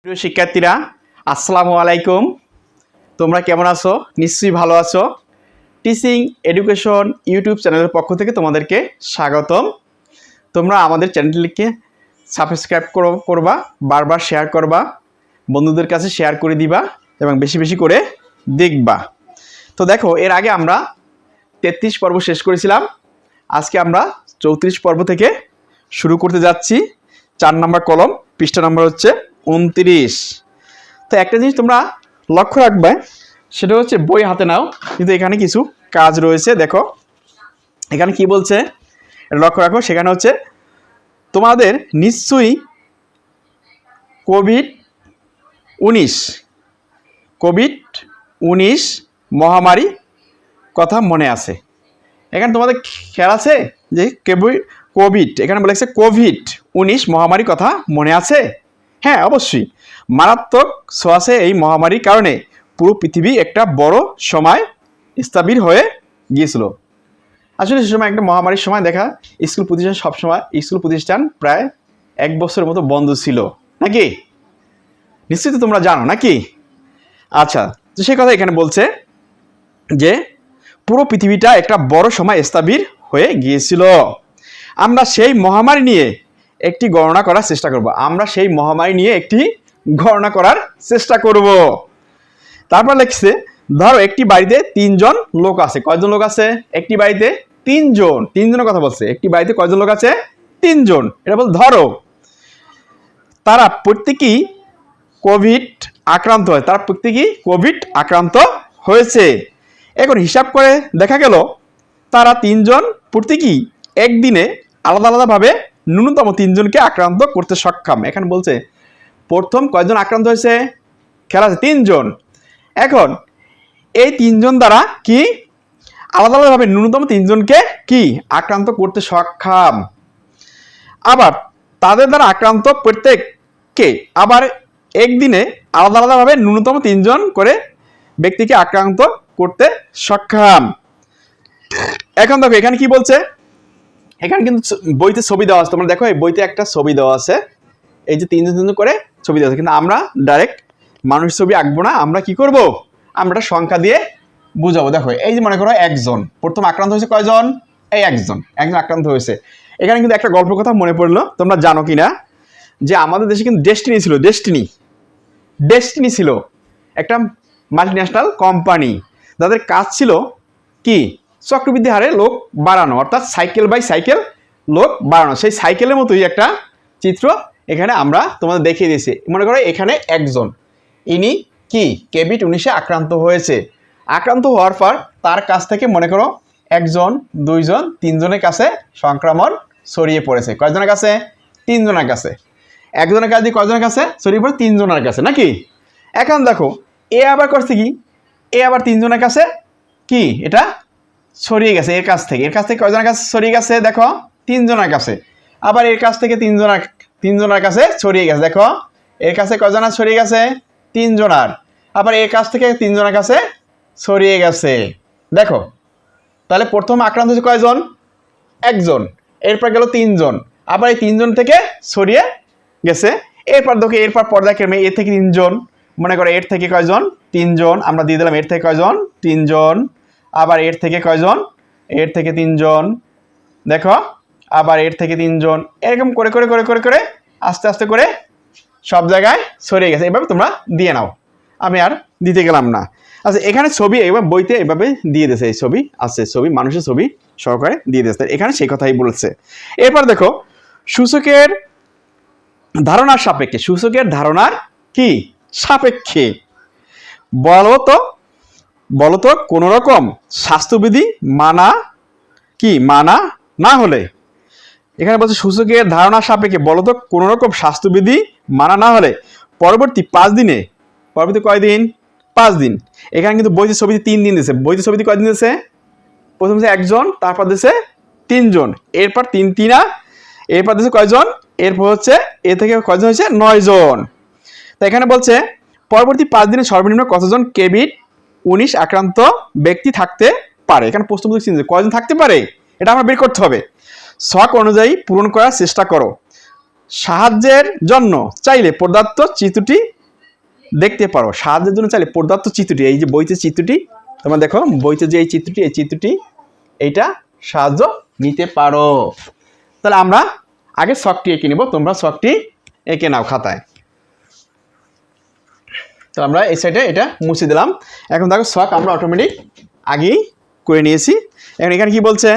প্রিয় শিক্ষার্থীরা আসসালামু আলাইকুম। তোমরা কেমন আছো? নিশ্চয়ই ভালো আছো। টিচিং এডুকেশন ইউটিউব চ্যানেলের পক্ষ থেকে তোমাদেরকে স্বাগতম। তোমরা আমাদের চ্যানেলটিকে সাবস্ক্রাইব করবা, বারবার শেয়ার করবা, বন্ধুদের কাছে শেয়ার করে দিবা এবং বেশি বেশি করে দেখবা। তো দেখো, এর আগে আমরা 33 পর্ব শেষ করেছিলাম। আজকে আমরা 34 পর্ব থেকে শুরু করতে যাচ্ছি। 4 নম্বর কলম, পৃষ্ঠা নম্বর হচ্ছে 29। তো একটা জিনিস তোমরা লক্ষ্য রাখবে, সেটা হচ্ছে বই হাতে নাও, কিন্তু এখানে কিছু কাজ রয়েছে। দেখো এখানে কি বলছে লক্ষ্য রাখো। সেখানে হচ্ছে তোমাদের নিশ্চয়ই কোভিড-19 মহামারী কথা মনে আছে। এখানে তোমাদের খেয়াল আছে যে কোভিড, এখানে বলেছে কোভিড-19 মহামারী কথা মনে আছে? হ্যাঁ, অবশ্যই। মারাত্মক ছোঁয়াচে এই মহামারীর কারণে পুরো পৃথিবী একটা বড় সময় স্থবির হয়ে গিয়েছিল। আসলে সে সময় একটা মহামারীর সময় দেখা স্কুল প্রতিষ্ঠান প্রায় 1 বছরের মতো বন্ধ ছিল, নাকি? নিশ্চয়ই তো তোমরা জানো, নাকি? আচ্ছা, তো সে কথা এখানে বলছে যে পুরো পৃথিবীটা একটা বড় সময় স্থবির হয়ে গিয়েছিল। আমরা সেই মহামারী নিয়ে একটি গণনা করার চেষ্টা করব। তারপর লিখছে, ধরো একটি বাড়িতে 3 জন লোক আছে। কয়জন লোক আছে? একটি বাড়িতে 3 জন। 3 জনের কথা বলছে। একটি বাড়িতে কয়জন লোক আছে? 3 জন। এটা বল ধরো তারা প্রত্যেকেই কোভিড আক্রান্ত হয়েছে। এখন হিসাব করে দেখা গেল তারা 3 জন প্রত্যেকেই একদিনে আলাদা আলাদাভাবে ন্যূনতম 3 জনকে আক্রান্ত করতে সক্ষম। এখানে বলছে প্রথম কয়জন আক্রান্ত হয়েছে? খেয়াল আছে, 3 জন। এখন এই 3 জন দ্বারা কি আলাদা আলাদাভাবে ন্যূনতম 3 জনকে কি আক্রান্ত করতে সক্ষম। আবার তাদের দ্বারা আক্রান্ত প্রত্যেককে আবার একদিনে আলাদা আলাদাভাবে ন্যূনতম 3 জন করে ব্যক্তিকে আক্রান্ত করতে সক্ষম। এখন দেখো এখানে কি বলছে, এখানে কিন্তু বইতে ছবি দেওয়া আছে। তোমরা দেখো এই বইতে একটা ছবি দেওয়া আছে, এই যে 3 জন করে ছবি দেওয়া আছে। কিন্তু আমরা ডাইরেক্ট মানুষের ছবি আঁকবো না, আমরা কি করব, আমরা সংখ্যা দিয়ে বুঝাবো। দেখো এই যে মনে করো একজন প্রথম আক্রান্ত হয়েছে। কয়জন? এই একজন আক্রান্ত হয়েছে। এখানে কিন্তু একটা গল্পের কথা মনে পড়লো, তোমরা জানো কিনা, যে আমাদের দেশে কিন্তু ডেস্টিনি ছিল একটা মাল্টিন্যাশনাল কোম্পানি, যাদের কাজ ছিল কি চক্রবৃদ্ধি হারে লোক বাড়ানো, অর্থাৎ সাইকেল বাই সাইকেল লোক বাড়ানো। সেই সাইকেলের মতোই একটা চিত্র এখানে আমরা তোমাদের দেখিয়ে দিয়েছি। মনে করো এখানে একজন, ইনি কি কোভিড-19 আক্রান্ত হয়েছে। আক্রান্ত হওয়ার পর তার কাছ থেকে মনে করো 1 জন, 2 জন, 3 জনের কাছে সংক্রমণ ছড়িয়ে পড়েছে। কয়জনের কাছে? 3 জনের কাছে। একজনের কাছে কয়জনের কাছে ছড়িয়ে পড়ে? 3 জনের কাছে, নাকি? এখন দেখো এ আবার করছে কি, এ আবার 3 জনের কাছে কি এটা ছড়িয়ে গেছে। এর কাছ থেকে কয়জনের কাছে ছড়িয়ে গেছে? দেখো 3 জনের কাছে। আবার এর কাছ থেকে 3 জনের কাছে ছড়িয়ে গেছে। দেখো এর কাছে কয়জনের ছড়িয়ে গেছে? 3 জনের। আবার এর কাছ থেকে 3 জনের কাছে ছড়িয়ে গেছে। দেখো তাহলে প্রথম আক্রান্ত হয়েছে কয়জন? 1 জন। এরপর গেল 3 জন। আবার এই 3 জন থেকে ছড়িয়ে গেছে। এরপর দেখো এরপর পর্যায়ক্রমে এর থেকে 3 জন, মনে করো এর থেকে কয়জন? 3 জন। আমরা দিয়ে দিলাম এর থেকে কয়জন? 3 জন। আবার এর থেকে কয়জন? এর থেকে 3 জন। দেখো আবার এর থেকে 3 জন। এরকম করে করে করে করে করে আস্তে আস্তে করে সব জায়গায় ছড়িয়ে গেছে। এভাবে তোমরা দিয়ে নাও, আমি আর দিতে গেলাম না। আচ্ছা, এখানে ছবি এবার বইতে এভাবে দিয়ে দিয়েছে। এই ছবি আছে, ছবি মানুষের ছবি সহকারে দিয়ে দিয়েছে। এখানে সেই কথাই বলছে। এরপর দেখো সূচকের ধারণার কি সাপেক্ষে বলতো কোন রকম স্বাস্থ্যবিধি মানা না হলে, এখানে বলছে সূচকের ধারণার সাপেক্ষে বলতো কোন রকম স্বাস্থ্যবিধি মানা না হলে পরবর্তী 5 দিনে, পরবর্তী কয়দিন? 5 দিন। এখানে কিন্তু বইতে ছবিতে 3 দিন দিয়েছে। বইতে ছবিতে কয়দিন দিয়েছে? প্রথম দিয়েছে 1 জন, তারপর দিয়েছে 3 জন, এরপর 3 এরপর দিয়েছে কয়জন? এরপর হচ্ছে এ থেকে কয়জন হয়েছে? 9 জন। তো এখানে বলছে পরবর্তী 5 দিনে সর্বনিম্ন কতজন কোভিড-19 আক্রান্ত ব্যক্তি থাকতে পারে। এখানে প্রশ্ন বুঝছি কয়জন থাকতে পারে, এটা আমরা বের করতে হবে। ছক অনুযায়ী পূরণ করার চেষ্টা করো। সাহায্যের জন্য চাইলে প্রদত্ত চিত্রটি দেখতে পারো। সাহায্যের জন্য চাইলে প্রদত্ত চিত্রটি, এই যে বইতে চিত্রটি তোমরা দেখো, বইতে যে এই চিত্রটি এইটা সাহায্য নিতে পারো। তাহলে আমরা আগে ছকটি এঁকে নেব, তোমরা ছকটি এঁকে নাও খাতায়। তো আমরা এই সাইডে এটা মুছে দিলাম। এখন দেখো ছক আমরা অটোমেটিক আগেই করে নিয়েছি। এখন এখানে কি বলছে,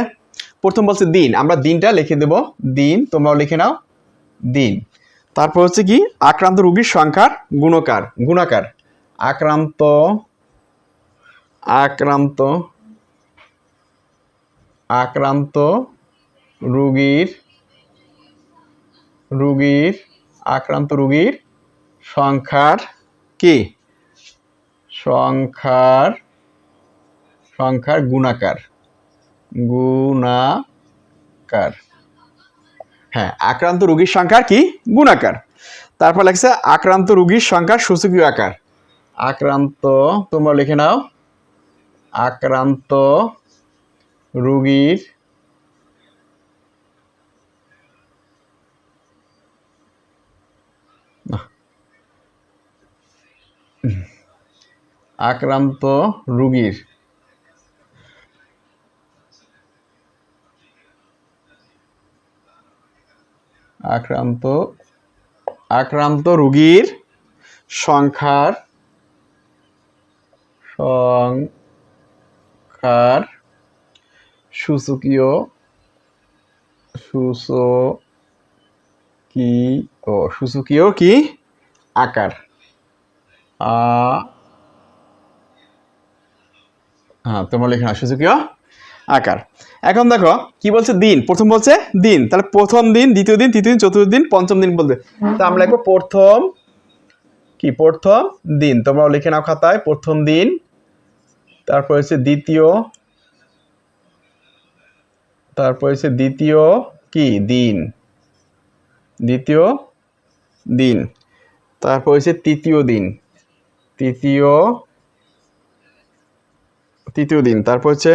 প্রথম বলছে দিন, আমরা দিনটা লিখে দেব, দিন তোমরাও লিখে নাও দিন। তারপর হচ্ছে কি আক্রান্ত রোগীর সংখ্যার গুণাকার, আক্রান্ত রোগীর সংখ্যার কি সংখ্যার গুণাকার। হ্যাঁ, আক্রান্ত রোগীর সংখ্যার কি গুণাকার। তারপর লাগছে আক্রান্ত রোগীর সংখ্যার সূচকীয় আকার। আক্রান্ত তোমরা লিখে নাও, আক্রান্ত রোগীর আক্রান্ত রোগীর সংখ্যার সূচকীয় কি আকার। হ্যাঁ, তোমরা লিখে নাও সূচকীয় আকার। এখন দেখো কি বলছে, দিন, প্রথম বলছে দিন, তাহলে প্রথম দিন, দ্বিতীয় দিন, তৃতীয় দিন, চতুর্থ দিন, পঞ্চম দিন বলবে। তা আমরা লিখবো প্রথম দিন, তোমরাও লিখে নাও খাতায় প্রথম দিন। তারপর হচ্ছে দ্বিতীয় কি দিন, তারপর হচ্ছে তৃতীয় দিন, তারপর হচ্ছে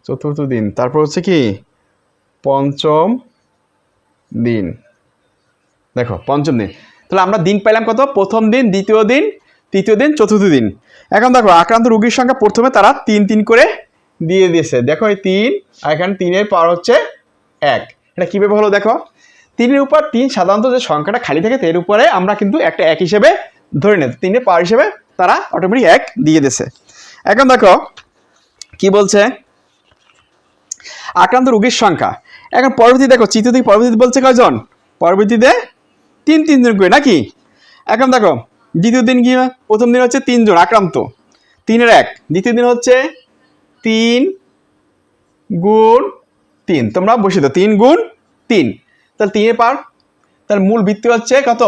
চতুর্থ দিন, তারপর হচ্ছে কি পঞ্চম দিন। দেখো পঞ্চম দিন, তাহলে আমরা দিন পাইলাম কত, প্রথম দিন, দ্বিতীয় দিন, তৃতীয় দিন, চতুর্থ দিন। এখন দেখো আক্রান্ত রোগীর সংখ্যা প্রথমে তারা 3 করে দিয়ে দিয়েছে। দেখো এই 3, আর এখানে 3-এর পাওয়ার হচ্ছে 1। এটা কিভাবে হলো দেখো, 3-এর উপর 3 সাধারণত যে সংখ্যাটা খালি থাকে এর উপরে আমরা কিন্তু একটা 1 হিসেবে ধরে নেব, 3-এর পাওয়ার হিসেবে তারা অটোমেটিক 1 দিয়ে দিয়েছে। এখন দেখো কি বলছে, আক্রান্ত রোগীর সংখ্যা। এখন পরবর্তী দেখো চিত্র থেকে পরবর্তী বলছে কয়জন, পরবর্তীতে 3 জন করে নাকি। এখন দেখো দ্বিতীয় দিন কি, প্রথম দিন হচ্ছে 3 জন আক্রান্ত, 3-এর 1, দ্বিতীয় দিন হচ্ছে 3 গুণ 3, তোমরা বসিয়ে দাও 3 গুণ 3, তাহলে 3-এর পাওয়ার, তাহলে মূল ভিত্তি হচ্ছে কত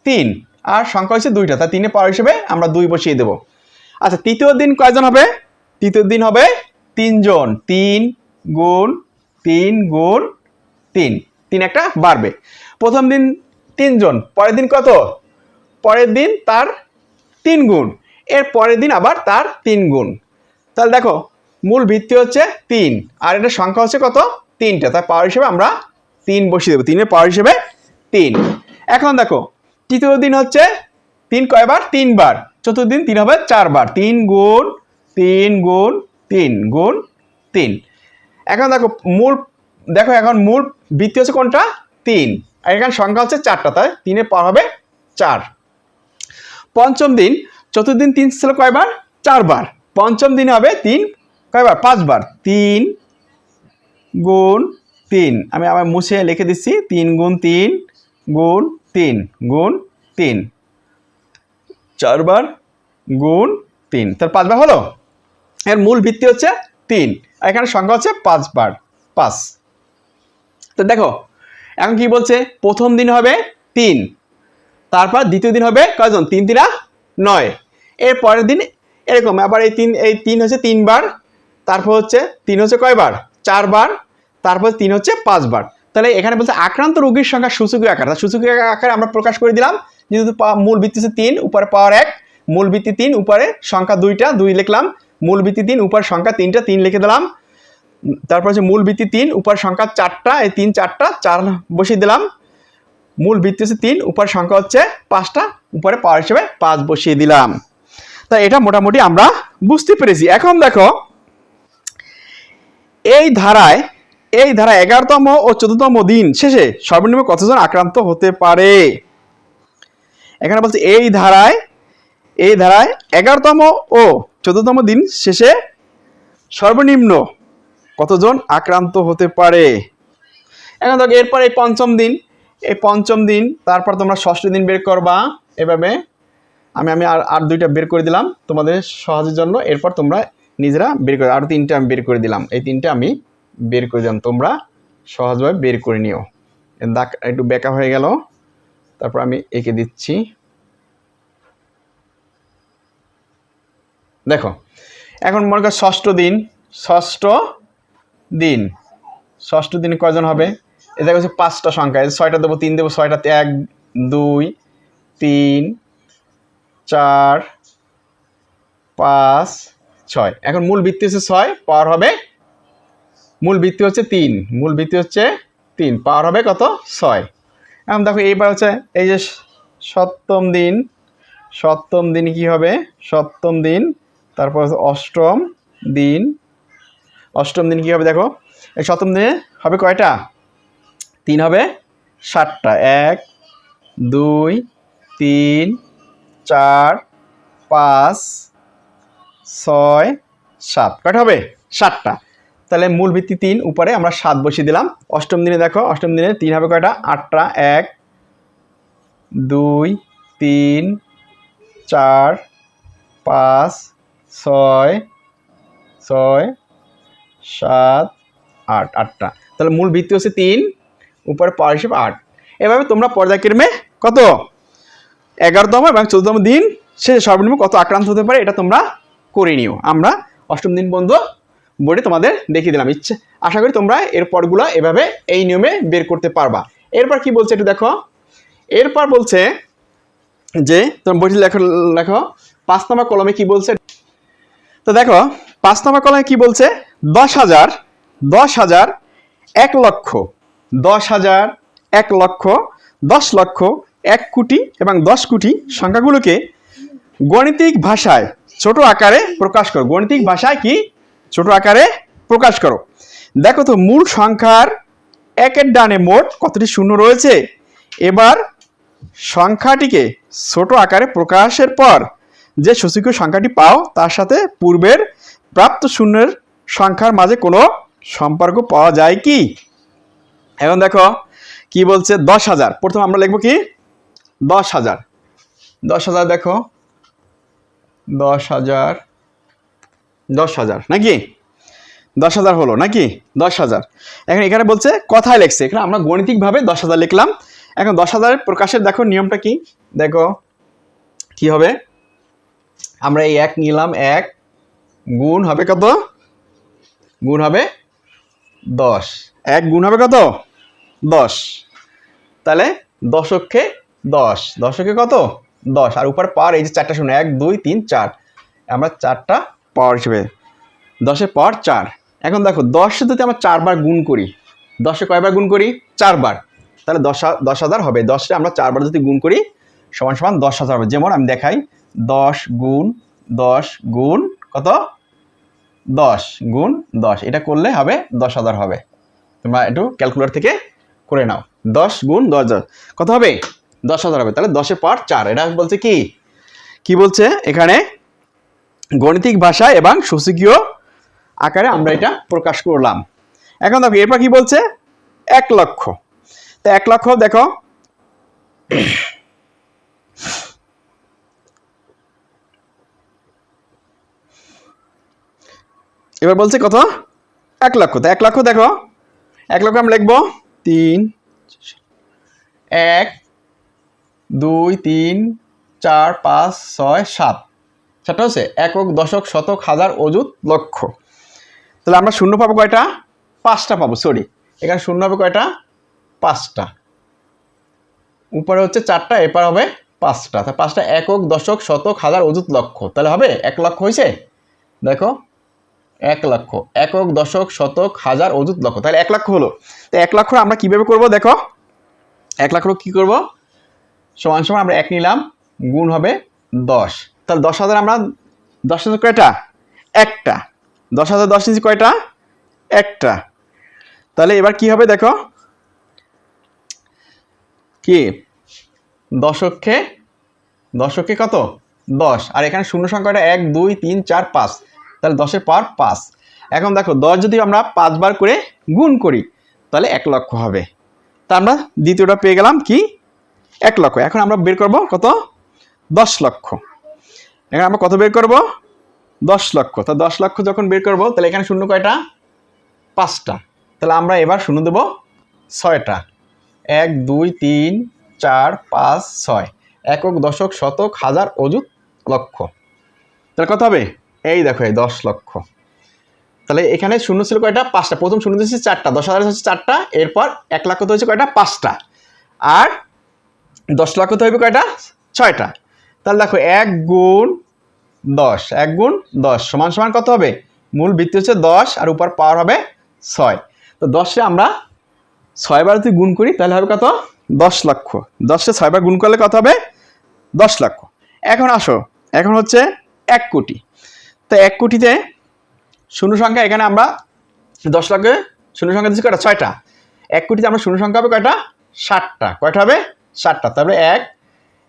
3, আর সংখ্যা হচ্ছে 2টা, তাই 3-এর পাওয়ার হিসেবে আমরা 2 বসিয়ে দেব। আচ্ছা তৃতীয় দিন কয়জন হবে, তৃতীয় দিন হবে 3 জন, 3 গুণ 3 একটা বাড়বে। প্রথম দিন 3 জন, পরের দিন কত, পরের দিন তার 3 গুণ, এর পরের দিন আবার তার 3 গুণ। তাহলে দেখো মূল ভিত্তি হচ্ছে 3, আর এটা সংখ্যা হচ্ছে কত 3টা, তার পাওয়ার হিসেবে আমরা 3 বসিয়ে দেবো, 3-এর পাওয়ার হিসেবে 3। এখন দেখো তৃতীয় দিন হচ্ছে 3 কয়বার, 3 বার, চতুর্থ দিন 3 হবে 4 বার, 3 গুণ 3। এখন দেখো এখন মূল ভিত্তি হচ্ছে কোনটা 3, আর এখানে সংখ্যা হচ্ছে 4টা, তাই 3-এর পাওয়ার হবে 4। পঞ্চম দিন, চতুর্থ দিন 3 ছিল কয়বার, 4 বার, পঞ্চম দিন হবে 3 কয়বার, 5 বার, 3 গুণ 3, আমি আবার মুছে লিখে দিচ্ছি 3 গুণ 3 গুণ 3 4 বার গুণ 3, তার 5 বার হলো। এর মূল ভিত্তি হচ্ছে 3, আর এখানে সংখ্যা হচ্ছে 5 বার, 5। তো দেখো এখন কি বলছে, প্রথম দিন হবে 3, তারপর দ্বিতীয় দিন হবে কয়জন, 3 3 9, এর পরের দিন এরকম আবার এই 3 হচ্ছে 3 বার, তারপর হচ্ছে 3 হচ্ছে কয়বার, 4 বার, তারপর 3 হচ্ছে 5 বার। তাহলে এখানে বলছে আক্রান্ত রোগীর সংখ্যা সূচকীয় আকার, সূচকীয় আকারে আমরা প্রকাশ করে দিলাম, যেহেতু মূল ভিত্তি হচ্ছে 3, উপরে পাওয়ার 1, মূল ভিত্তি 3, উপরে সংখ্যা 2টা 2 লিখলাম, মূল ভিত্তি 3, উপরে সংখ্যা 3টা 3 লিখে দিলাম। তারপর হচ্ছে মূল ভিত্তি 3, উপর সংখ্যা 4টা, এই 3 4টা 4 বসিয়ে দিলাম। মূল ভিত্তি হচ্ছে 3, উপর সংখ্যা হচ্ছে 5টা, উপরে পাওয়ার হিসেবে 5 বসিয়ে দিলাম। তাই এটা মোটামুটি আমরা বুঝতে পেরেছি। এখন দেখো এই ধারায় 11তম ও 14তম দিন শেষে সর্বনিম্ন কতজন আক্রান্ত হতে পারে। এখানে বলছে এই ধারায় 11তম ও 14তম দিন শেষে সর্বনিম্ন কতজন আক্রান্ত হতে পারে। এখন দেখো এরপর এই পঞ্চম দিন, তারপর তোমরা ষষ্ঠ দিন বের করবা। এভাবে আমি আর 2টা বের করে দিলাম তোমাদের সহজের জন্য। এরপর তোমরা নিজেরা বের করে, আরও 3টে আমি বের করে দিলাম। এই 3টে আমি বের করে দিলাম, তোমরা সহজভাবে বের করে নিও। দাগ একটু বেঁকা হয়ে গেল, তারপর আমি এঁকে দিচ্ছি। দেখো এখন মনে করো ষষ্ঠ দিন কয়জন হবে? এটা হচ্ছে 5টা সংখ্যা, 6টা দেবো, 3 দেবো, 6টাতে 1 2 3 4 5 6। এখন মূল ভিত্তি হচ্ছে 6, পাওয়ার হবে, মূল ভিত্তি হচ্ছে 3, পাওয়ার হবে কত? 6। এখন দেখো এইবার হচ্ছে এই যে সপ্তম দিন কি হবে? সপ্তম দিন, তারপর হচ্ছে অষ্টম দিন কি হবে? দেখো এই সপ্তম দিনে হবে কয়টা? 3 হবে 7টা, 1 2 3 4 5 6 7, কয়টা হবে? 7টা। তাহলে মূল ভিত্তি 3, উপরে আমরা 7 বসিয়ে দিলাম। অষ্টম দিনে দেখো, অষ্টম দিনে 3 হবে কয়টা? 8টা, 1 2 3 4 5 6 7 8, 8টা। তাহলে মূল ভিত্তি হচ্ছে 3, উপরে পাওয়ার হিসেবে 8। এভাবে তোমরা পর্যায়ক্রমে কত 11তম এবং 14তম দিন শেষে সর্বনিম্ন কত আক্রান্ত হতে পারে এটা তোমরা করে নিও। আমরা অষ্টম দিন পর্যন্ত বোর্ডে তোমাদের দেখিয়ে দিলাম। আশা করি তোমরা এর পরগুলো এভাবে এই নিয়মে বের করতে পারবা। এরপর কি বলছে একটু দেখো। এরপর বলছে যে তোমরা বইটি লেখো 5 নম্বর কলমে কি বলছে। তো দেখো 5 নম্বর কলমে কি বলছে? 10,000 1 লক্ষ, 10,000 1 লক্ষ, 10 লক্ষ, 1 কোটি এবং 10 কোটি সংখ্যাগুলোকে গণিতিক ভাষায় ছোট আকারে প্রকাশ করো। গণিতিক ভাষায় কি? ছোট আকারে প্রকাশ করো। দেখো তো মূল সংখ্যার 1-এর ডানে মোট কতটি শূন্য রয়েছে। এবার সংখ্যাটিকে ছোট আকারে প্রকাশের পর যে সূচকীয় সংখ্যাটি পাও তার সাথে পূর্বের প্রাপ্ত শূন্যের সংখ্যার মাঝে কোনো সম্পর্ক পাওয়া যায় কি? এখন দেখো কি বলছে। 10,000, প্রথম আমরা লিখবো কি? 10,000, 10,000 দেখো 10,000 নাকি? 10,000 হলো নাকি? 10,000। এখন এখানে বলছে কথায় লিখছে, এখানে আমরা গণিতিকভাবে 10,000 লিখলাম। এখন 10,000 প্রকাশের দেখো নিয়মটা কি? দেখো কি হবে? আমরা এই 1 নিলাম, 1 গুণ হবে কত? গুণ হবে 10। 1 গুণ হবে কত? 10। তাহলে দশকে 10, দশকে কত? 10। আর উপরে পাওয়ার এই যে 4টা শূন্য, 1 2 3 4, আমরা 4টা পাওয়ার হিসেবে 10-এর পাওয়ার 4। এখন দেখো 10 যদি আমরা 4 বার গুণ করি, 10-এ কয়বার গুণ করি? 4 বার। তাহলে 10,000 হবে। 10-ে আমরা 4 বার যদি গুণ করি সমান সমান 10,000 হবে। যেমন আমি দেখাই, 10 গুণ 10 গুণ কত? 10 গুণ 10, এটা করলে হবে 10,000 হবে। তোমরা একটু ক্যালকুলেটর থেকে করে নাও। 10 গুণ 10,000 কত হবে? 10,000 হবে। তাহলে 10-এর পাওয়ার 4। এটা বলছে কি? কি বলছে এখানে? গণিতিক ভাষা এবং সূচকীয় আকারে আমরা এটা প্রকাশ করলাম। এখন দেখো এরপর কি বলছে? 1 লক্ষ। তো 1 লক্ষ দেখো এবার বলছে কত? 1 লক্ষ। তো 1 লক্ষ দেখো, 1 লক্ষ আমরা লিখবো 3 1 2 3 4 5 6 7, 7টা হচ্ছে একক, দশক, শতক, হাজার, অযুত, লক্ষ। তাহলে আমরা শূন্য পাবো কয়টা? 5টা পাবো। সরি, এখানে শূন্য হবে কয়টা? 5টা। উপরে হচ্ছে 4টা, এপার হবে 5টা। তাহলে 5টা একক, দশক, শতক, হাজার, অযুত, লক্ষ। তাহলে হবে 1 লক্ষ হয়েছে। দেখো 1 লক্ষ, একক, দশক, শতক, হাজার, অযুত, লক্ষ, তাহলে 1 লক্ষ হলো। তো 1 লক্ষ আমরা কিভাবে করব দেখো, 1 লক্ষ কি করব, সমান সমান আমরা 1 নিলাম, গুণ হবে 10, তাহলে 10,000 আমরা 10,000 কয়টা, একটা, 10,000 10 নিচে কয়টা, একটা, তাহলে এবার কি হবে দেখো, কি দশকে, দশকে কত 10, আর এখানে শূন্য সংখ্যাটা 1 2 3 4 5, তাহলে 10 এর পাওয়ার 5। এখন দেখো 10 যদি আমরা 5 বার করে গুণ করি তাহলে 1 লক্ষ হবে। তা আমরা দ্বিতীয়টা পেয়ে গেলাম কি 1 লক্ষ। এখন আমরা বের করব কত, 10 লক্ষ। এখন আমরা কত বের করব, 10 লক্ষ। তা 10 লক্ষ যখন বের করব তাহলে এখানে শূন্য কয়টা, 5টা, তাহলে আমরা এবার শূন্য দেব 6টা, 1 2 3 4 5 6, একক, দশক, শতক, হাজার, অযুত, লক্ষ, তাহলে কত হবে, এই দেখো এই 10 লক্ষ। তাহলে এখানে শূন্য ছিল কয়টা, 5টা, প্রথম শূন্য দিয়েছে 4টা, 10,000 হচ্ছে 4টা, এরপর 1 লক্ষ তো হচ্ছে কয়টা, 5টা, আর 10 লক্ষ তো হবে কয়টা, 6টা। তাহলে দেখো 1 গুণ 10, 1 গুণ 10 সমান সমান কত হবে, মূল ভিত্তি হচ্ছে 10 আর উপর পাওয়ার হবে 6, তো 10-এ আমরা 6 বার যদি গুণ করি তাহলে হবে কত, 10 লক্ষ। 10-এ 6 বার গুণ করলে কত হবে, 10 লক্ষ। এখন আসো, এখন হচ্ছে 1 কোটি। তো 1 কোটিতে শূন্য সংখ্যা, এখানে আমরা 10 লক্ষে শূন্য সংখ্যা দিচ্ছি কয়টা, 6টা, 1 কোটিতে আমরা শূন্য সংখ্যা হবে কয়টা, 60টা, কয়টা হবে 60টা, তারপরে 1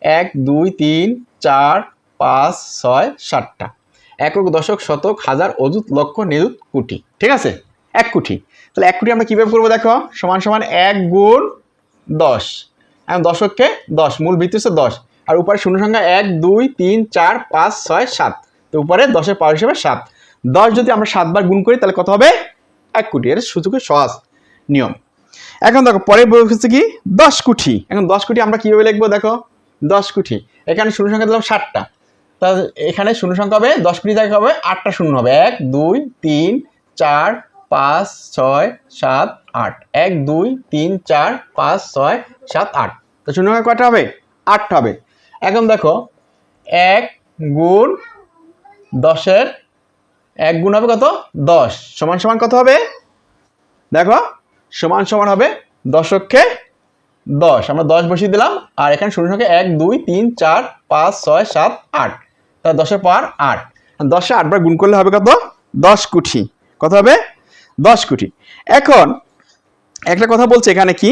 1 2 3 4 5 6 7টা, একক, দশক, শতক, হাজার, অযুত, লক্ষ, নিযুত, কোটি, ঠিক আছে 1 কোটি। তাহলে 1 কোটি আমরা কিভাবে করবো দেখো, সমান সমান 1 গুণ 10, এখন দশককে 10, মূল ভিত্তি হচ্ছে 10, আর উপরে শূন্য সংখ্যা 1 2 3 4 5 6 7, তো উপরে 10-এর পাওয়ার হিসেবে 7, 10 যদি আমরা 7 বার গুণ করি তাহলে কত হবে, 1 কোটি। এর সূচকের সহজ নিয়ম। এখন দেখো পরে বলছে কি 10 কোটি। এখন 10 কোটি আমরা কিভাবে লিখবো দেখো, 10 কোটি, এখানে শূন্য সংখ্যা দিলাম 7টা, তা এখানে শূন্য সংখ্যা হবে 10 কোটি জায়গা হবে 8টা শূন্য হবে, 1 2 3 4 5 6 7 8, 1 2 3 4 5 6 7 8, তো শূন্য সংখ্যা কয়টা হবে, 8টা হবে। এখন দেখো 1 গুণ 10-এর 1 গুণ হবে কত, 10 সমান সমান কত হবে দেখো, সমান সমান হবে দশককে 10, আমরা 10 বসিয়ে দিলাম, আর এখানে শূন্য সংখ্যা 1 2 3 4 5 6 7 8, তাহলে 10-এর পাওয়ার 8, 10-এ 8 বার গুণ করলে হবে কত, 10 কোটি, কত হবে 10 কোটি। এখন একটা কথা বলছে এখানে কি,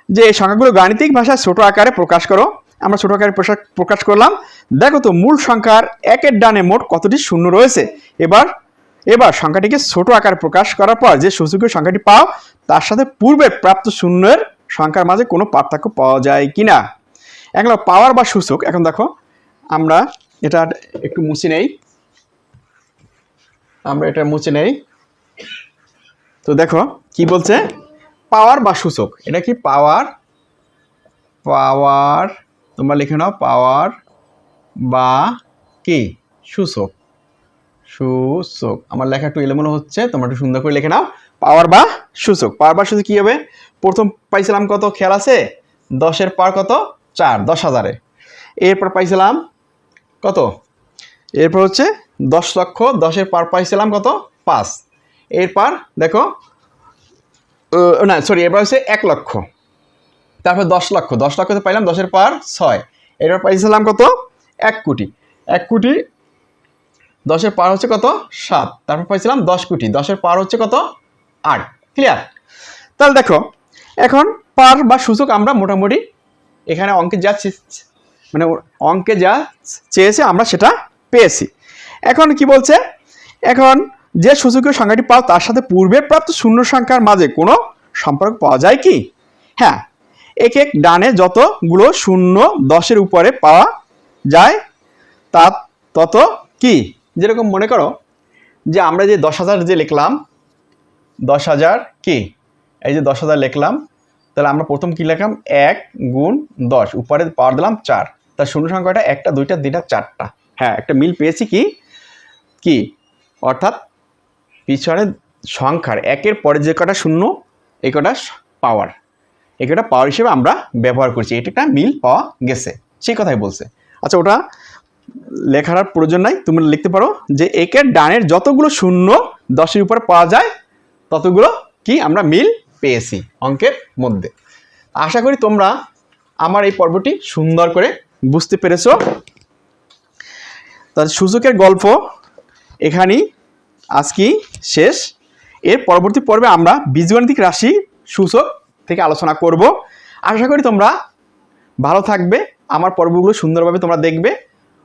যে এই সংখ্যাগুলো গাণিতিক ভাষায় ছোট আকারে প্রকাশ করো। আমরা ছোট আকারে প্রকাশ করলাম। দেখো তো মূল সংখ্যার 1-এর ডানে মোট কতটি শূন্য রয়েছে। এবার সংখ্যাটিকে ছোট আকারে প্রকাশ করার পর যে সূচকীয় সংখ্যাটি পাও তার সাথে পূর্বে প্রাপ্ত শূন্যের সংখ্যার মাঝে কোনো পার্থক্য পাওয়া যায় কিনা। এগুলো পাওয়ার বা সূচক। এখন দেখো আমরা এটা একটু মুছে নেই, তো দেখো কি বলছে, পাওয়ার বা সূচক, এটা কি পাওয়ার, তোমরা লিখে নাও, পাওয়ার বা কি সূচক, আমার লেখা একটু এলোমেলো হচ্ছে, তোমরা একটু সুন্দর করে লিখে নাও, পাওয়ার বা সূচক। পাওয়ার বা সূচক কি হবে, প্রথম পাইছিলাম কত খেয়াল আছে, 10-এর পাওয়ার কত 4, 10,000-এ, এরপর পাইছিলাম কত, এরপর হচ্ছে 10 লক্ষ, 10-এর পাওয়ার পাইছিলাম কত 5, এরপর দেখো না সরি এরপর হচ্ছে 1 লক্ষ, তারপর 10 লক্ষ, 10 লক্ষতে পাইলাম 10-এর পাওয়ার 6, এরপর পাইছিলাম কত 1 কোটি, 1 কোটি 10-এর পাওয়ার হচ্ছে কত 7, তারপর পাইছিলাম 10 কোটি, 10-এর পাওয়ার হচ্ছে কত 8, ক্লিয়ার। তাহলে দেখো এখন পাওয়ার বা সূচক আমরা মোটামুটি এখানে অঙ্কে যা চেয়েছে আমরা সেটা পেয়েছি। এখন কি বলছে, এখন যে সূচকীয় সংখ্যাটি পাও তার সাথে পূর্বে প্রাপ্ত শূন্য সংখ্যার মাঝে কোনো সম্পর্ক পাওয়া যায় কি। হ্যাঁ, এক ডানে যতগুলো শূন্য 10-এর উপরে পাওয়া যায় তা তত কি, যেরকম মনে করো যে আমরা যে 10,000 যে লিখলাম, 10,000 কি, এই যে 10,000 লিখলাম, তাহলে আমরা প্রথম কি লিখলাম 1 গুণ 10, উপরে পাওয়ার দিলাম 4, তার শূন্য সংখ্যাটা 1টা 2টা 3টা 4টা। হ্যাঁ, একটা মিল পেয়েছি কি অর্থাৎ পিছনে সংখ্যার 1-এর পরে যে কটা শূন্য এই কটা পাওয়ার, এই কটা পাওয়ার হিসেবে আমরা ব্যবহার করছি, এটা একটা মিল পাওয়া গেছে, সেই কথাই বলছে। আচ্ছা ওটা লেখার আর প্রয়োজন নাই, তুমি লিখতে পারো যে একের ডানের যতগুলো শূন্য 10-এর উপর পাওয়া যায় ততগুলো কি আমরা মিল পেয়েছি অঙ্কের মধ্যে। আশা করি তোমরা আমার এই পর্বটি সুন্দর করে বুঝতে পেরেছো। তার সূচকের গল্প এখানেই আজকে শেষ। এর পরবর্তী পর্বে আমরা বীজগণিতিক রাশি সূচক থেকে আলোচনা করব। আশা করি তোমরা ভালো থাকবে, আমার পর্বগুলো সুন্দরভাবে তোমরা দেখবে।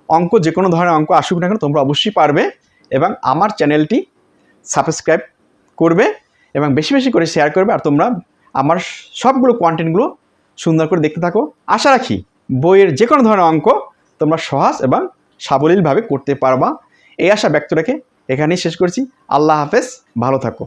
অঙ্ক যে কোনো ধরনের অঙ্ক আসুক না কেন তোমরা অবশ্যই পারবে, এবং আমার চ্যানেলটি সাবস্ক্রাইব করবে এবং বেশি বেশি করে শেয়ার করবে। আর তোমরা আমার সবগুলো কন্টেন্টগুলো সুন্দর করে দেখতে থাকো। আশা রাখি বইয়ের যে কোনো ধরনের অঙ্ক তোমরা সহজ এবং সাবলীলভাবে করতে পারবা। এই আশা ব্যক্ত রেখে এখানেই শেষ করছি। আল্লাহ হাফেজ, ভালো থাকো।